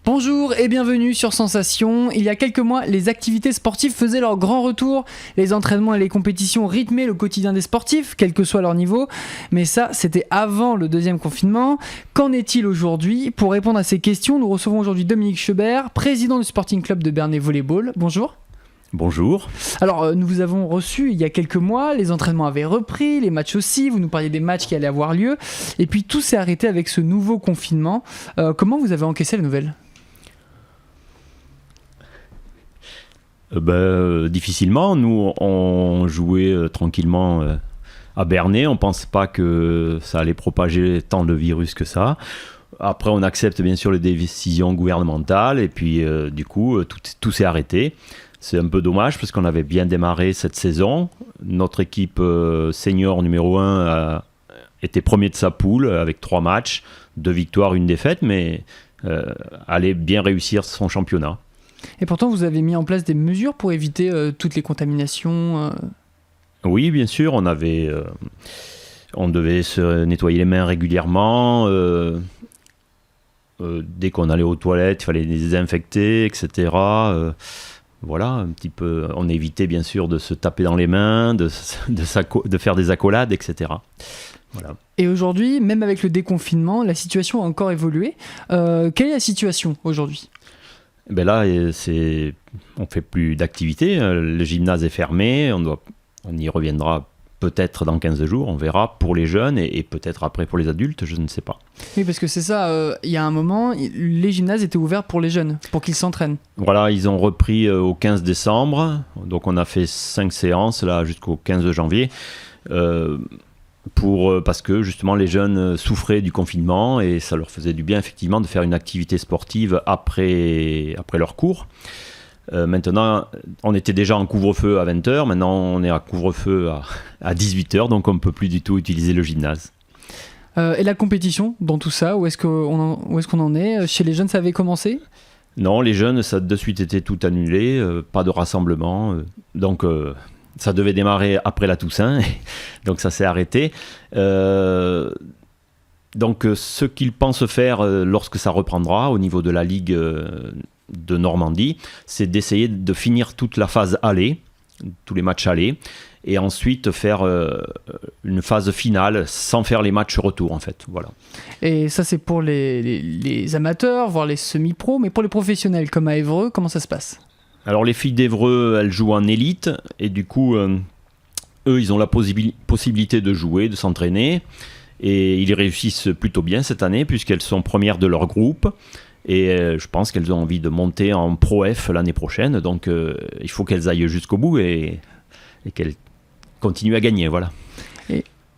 Bonjour et bienvenue sur Sensation. Il y a quelques mois, les activités sportives faisaient leur grand retour. Les entraînements et les compétitions rythmaient le quotidien des sportifs, quel que soit leur niveau. Mais ça, c'était avant le deuxième confinement. Qu'en est-il aujourd'hui ? Pour répondre à ces questions, nous recevons aujourd'hui Dominique Schubert, président du Sporting Club de Bernay Volleyball. Bonjour. Bonjour. Alors, nous vous avons reçu il y a quelques mois, les entraînements avaient repris, les matchs aussi, vous nous parliez des matchs qui allaient avoir lieu, et puis tout s'est arrêté avec ce nouveau confinement. Comment vous avez encaissé la nouvelle ? Difficilement. Nous, on jouait tranquillement à Bernay. On ne pense pas que ça allait propager tant de virus que ça. Après, on accepte bien sûr les décisions gouvernementales et puis du coup, tout s'est arrêté. C'est un peu dommage parce qu'on avait bien démarré cette saison. Notre équipe senior numéro 1 était premier de sa poule avec 3 matchs, 2 victoires, 1 défaite, mais allait bien réussir son championnat. Et pourtant, vous avez mis en place des mesures pour éviter toutes les contaminations Oui, bien sûr, on devait se nettoyer les mains régulièrement. Dès qu'on allait aux toilettes, il fallait les désinfecter, etc. Voilà, un petit peu. On évitait bien sûr de se taper dans les mains, de faire des accolades, etc. Voilà. Et aujourd'hui, même avec le déconfinement, la situation a encore évolué. Quelle est la situation aujourd'hui ? Là, on ne fait plus d'activité. Le gymnase est fermé. On y reviendra peut-être dans 15 jours. On verra pour les jeunes et peut-être après pour les adultes, je ne sais pas. Oui, parce que c'est ça. Il y a un moment, les gymnases étaient ouverts pour les jeunes, pour qu'ils s'entraînent. Voilà, ils ont repris au 15 décembre. Donc, on a fait 5 séances là, jusqu'au 15 janvier. Parce que justement les jeunes souffraient du confinement et ça leur faisait du bien effectivement de faire une activité sportive après leur cours. Maintenant, on était déjà en couvre-feu à 20h, maintenant on est à couvre-feu à 18h, donc on ne peut plus du tout utiliser le gymnase. Et la compétition dans tout ça, où est-ce qu'on en est ? Chez les jeunes, ça avait commencé ? Non, les jeunes, ça a de suite été tout annulé, pas de rassemblement, donc... ça devait démarrer après la Toussaint, donc ça s'est arrêté. Donc ce qu'ils pensent faire lorsque ça reprendra au niveau de la Ligue de Normandie, c'est d'essayer de finir toute la phase aller, tous les matchs aller, et ensuite faire une phase finale sans faire les matchs retour en fait. Voilà. Et ça c'est pour les amateurs, voire les semi-pros, mais pour les professionnels comme à Évreux, comment ça se passe ? Alors les filles d'Évreux, elles jouent en élite et du coup, eux, ils ont la possibilité de jouer, de s'entraîner et ils réussissent plutôt bien cette année puisqu'elles sont premières de leur groupe et je pense qu'elles ont envie de monter en Pro F l'année prochaine, donc il faut qu'elles aillent jusqu'au bout et qu'elles continuent à gagner, voilà.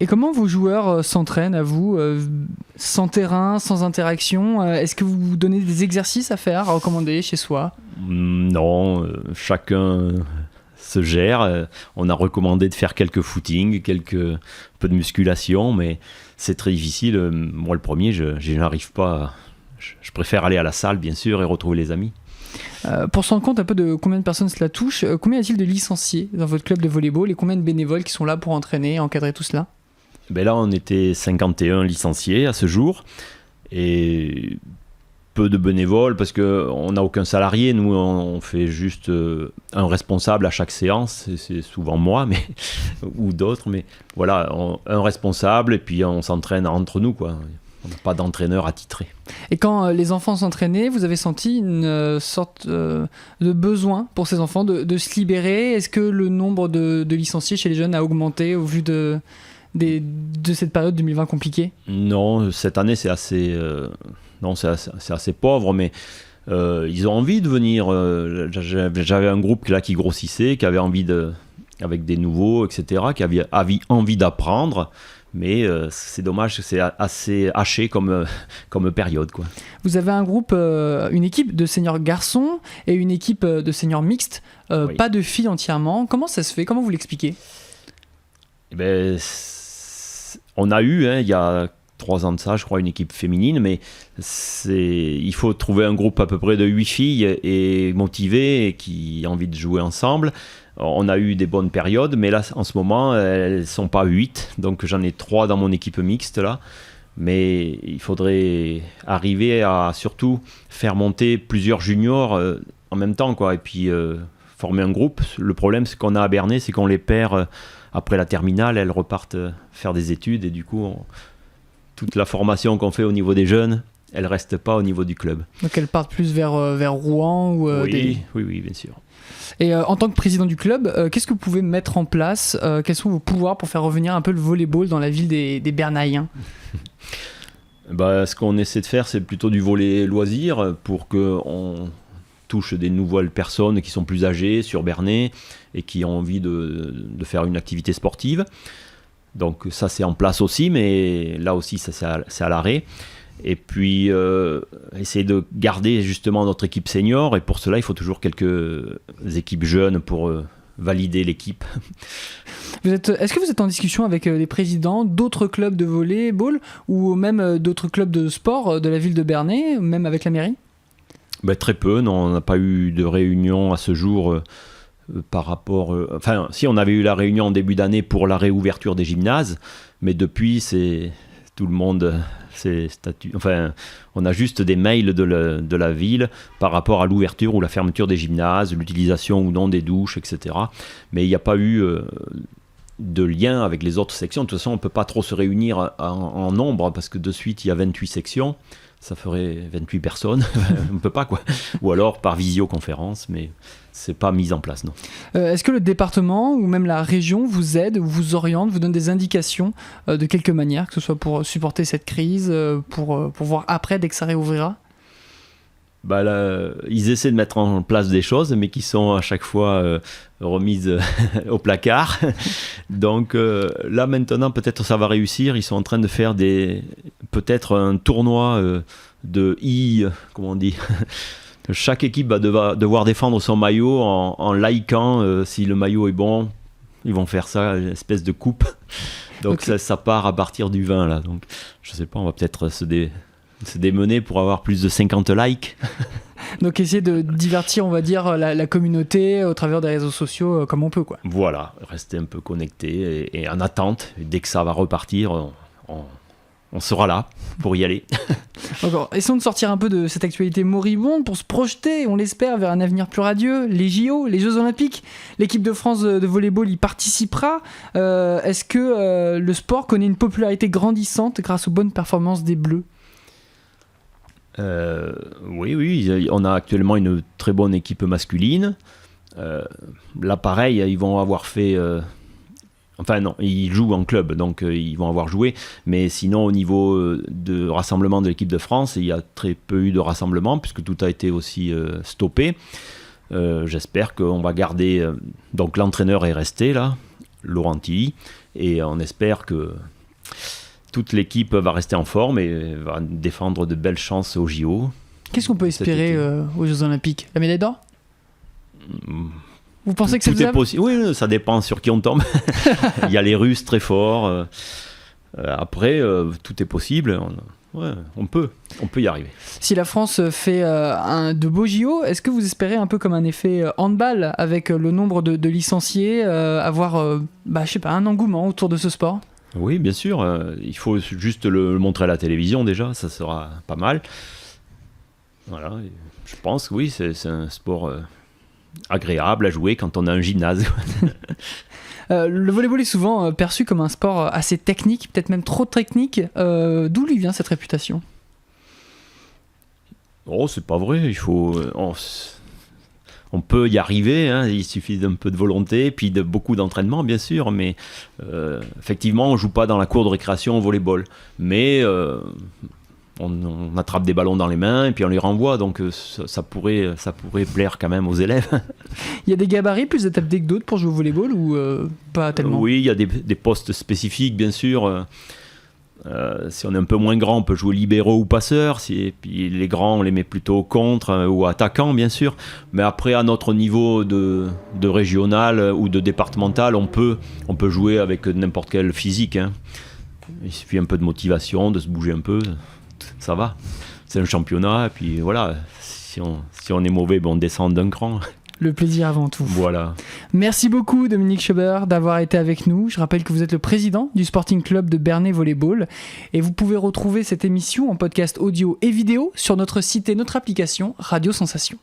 Et comment vos joueurs s'entraînent à vous, sans terrain, sans interaction ? Est-ce que vous vous donnez des exercices à faire, à recommander chez soi ? Non, chacun se gère. On a recommandé de faire quelques footings, peu de musculation, mais c'est très difficile. Moi, le premier, je n'arrive pas. Je préfère aller à la salle, bien sûr, et retrouver les amis. Pour se rendre compte un peu de combien de personnes cela touche, combien y a-t-il de licenciés dans votre club de volleyball et combien de bénévoles qui sont là pour entraîner et encadrer tout cela ? Là, on était 51 licenciés à ce jour et peu de bénévoles parce qu'on n'a aucun salarié. Nous, on fait juste un responsable à chaque séance. C'est souvent moi ou d'autres. Mais voilà, un responsable et puis on s'entraîne entre nous, quoi. On n'a pas d'entraîneur attitré. Et quand les enfants s'entraînaient, vous avez senti une sorte de besoin pour ces enfants de se libérer ? Est-ce que le nombre de licenciés chez les jeunes a augmenté au vu de cette période 2020 compliquée ? Non, cette année c'est assez pauvre, mais ils ont envie de venir. J'avais un groupe là qui grossissait, qui avait envie avec des nouveaux, etc., qui avait envie d'apprendre. Mais c'est dommage, c'est assez haché comme période, quoi. Vous avez un groupe, une équipe de seniors garçons et une équipe de seniors mixtes, oui. Pas de filles entièrement. Comment ça se fait ? Comment vous l'expliquez ? On a eu, il y a 3 ans de ça, je crois, une équipe féminine, mais il faut trouver un groupe à peu près de 8 filles et motivées et qui ont envie de jouer ensemble. On a eu des bonnes périodes, mais là, en ce moment, elles ne sont pas 8, donc j'en ai 3 dans mon équipe mixte, là. Mais il faudrait arriver à surtout faire monter plusieurs juniors en même temps, quoi, et puis former un groupe. Le problème, c'est qu'on a à Bernay, c'est qu'on les perd après la terminale, elles repartent faire des études, et du coup, toute la formation qu'on fait au niveau des jeunes, elle reste pas au niveau du club. Donc elles partent plus vers Rouen ou oui, bien sûr. Et en tant que président du club, qu'est-ce que vous pouvez mettre en place quels sont vos pouvoirs pour faire revenir un peu le volleyball dans la ville des Bernayens? Ce qu'on essaie de faire, c'est plutôt du volley loisir pour qu'on touche des nouvelles personnes qui sont plus âgées sur Bernay et qui ont envie de faire une activité sportive. Donc ça, c'est en place aussi, mais là aussi, ça, c'est à l'arrêt. Et puis, essayer de garder justement notre équipe senior. Et pour cela, il faut toujours quelques équipes jeunes pour valider l'équipe. Est-ce que vous êtes en discussion avec les présidents d'autres clubs de volleyball ou même d'autres clubs de sport de la ville de Bernay, même avec la mairie? Très peu. Non, on n'a pas eu de réunion à ce jour par rapport... si, on avait eu la réunion en début d'année pour la réouverture des gymnases. Mais depuis, c'est tout le monde... on a juste des mails de la ville par rapport à l'ouverture ou la fermeture des gymnases, l'utilisation ou non des douches, etc. Mais il n'y a pas eu de lien avec les autres sections. De toute façon, on ne peut pas trop se réunir en nombre parce que de suite, il y a 28 sections. Ça ferait 28 personnes. On ne peut pas, quoi. Ou alors par visioconférence, mais c'est pas mis en place, non. Est-ce que le département ou même la région vous aide, vous oriente, vous donne des indications de quelque manière, que ce soit pour supporter cette crise, pour voir après, dès que ça réouvrira? Là, ils essaient de mettre en place des choses, mais qui sont à chaque fois remises au placard. Donc là, maintenant, peut-être ça va réussir. Ils sont en train de faire peut-être un tournoi comment on dit. Chaque équipe va devoir défendre son maillot en likant si le maillot est bon. Ils vont faire ça, une espèce de coupe. Donc okay. ça part à partir du 20 là. Donc je sais pas, on va peut-être se démener pour avoir plus de 50 likes. Donc essayer de divertir, on va dire, la communauté au travers des réseaux sociaux comme on peut, quoi. Voilà, rester un peu connecté et en attente. Et dès que ça va repartir, on sera là pour y aller. Encore, essayons de sortir un peu de cette actualité moribonde pour se projeter, on l'espère, vers un avenir plus radieux. Les JO, les Jeux Olympiques, l'équipe de France de volleyball y participera. Est-ce que le sport connaît une popularité grandissante grâce aux bonnes performances des Bleus? Oui, on a actuellement une très bonne équipe masculine. Là, pareil, ils vont avoir fait... non, ils jouent en club, donc ils vont avoir joué. Mais sinon, au niveau de rassemblement de l'équipe de France, il y a très peu eu de rassemblement, puisque tout a été aussi stoppé. J'espère qu'on va garder... donc l'entraîneur est resté, là, Laurent Tilly, et on espère que... toute l'équipe va rester en forme et va défendre de belles chances aux JO. Qu'est-ce qu'on peut espérer aux Jeux Olympiques? La médaille d'or? Vous pensez que c'est faisable? Oui, ça dépend sur qui on tombe. Il y a les Russes très forts. Après, tout est possible. On peut y arriver. Si la France fait de beaux JO, est-ce que vous espérez un peu comme un effet handball avec le nombre de licenciés, avoir un engouement autour de ce sport? Oui, bien sûr. Il faut juste le montrer à la télévision déjà, ça sera pas mal. Voilà, je pense que oui, c'est un sport agréable à jouer quand on a un gymnase. Le volleyball est souvent perçu comme un sport assez technique, peut-être même trop technique. D'où lui vient cette réputation? Oh, c'est pas vrai. Il faut... on peut y arriver, hein, il suffit d'un peu de volonté, puis de beaucoup d'entraînement, bien sûr, mais effectivement, on ne joue pas dans la cour de récréation au volleyball. Mais on attrape des ballons dans les mains et puis on les renvoie, donc ça pourrait plaire quand même aux élèves. Il y a des gabarits plus adaptés que d'autres pour jouer au volleyball ou pas tellement? Oui, il y a des postes spécifiques, bien sûr. Si on est un peu moins grand, on peut jouer libéraux ou passeurs. Et puis les grands, on les met plutôt contre ou attaquants, bien sûr. Mais après, à notre niveau de régional ou de départemental, on peut jouer avec n'importe quel physique. Hein. Il suffit un peu de motivation, de se bouger un peu. Ça va. C'est un championnat. Et puis voilà, si on est mauvais, on descend d'un cran. Le plaisir avant tout. Voilà. Merci beaucoup Dominique Schober d'avoir été avec nous. Je rappelle que vous êtes le président du Sporting Club de Bernay Volleyball et vous pouvez retrouver cette émission en podcast audio et vidéo sur notre site et notre application Radio Sensation.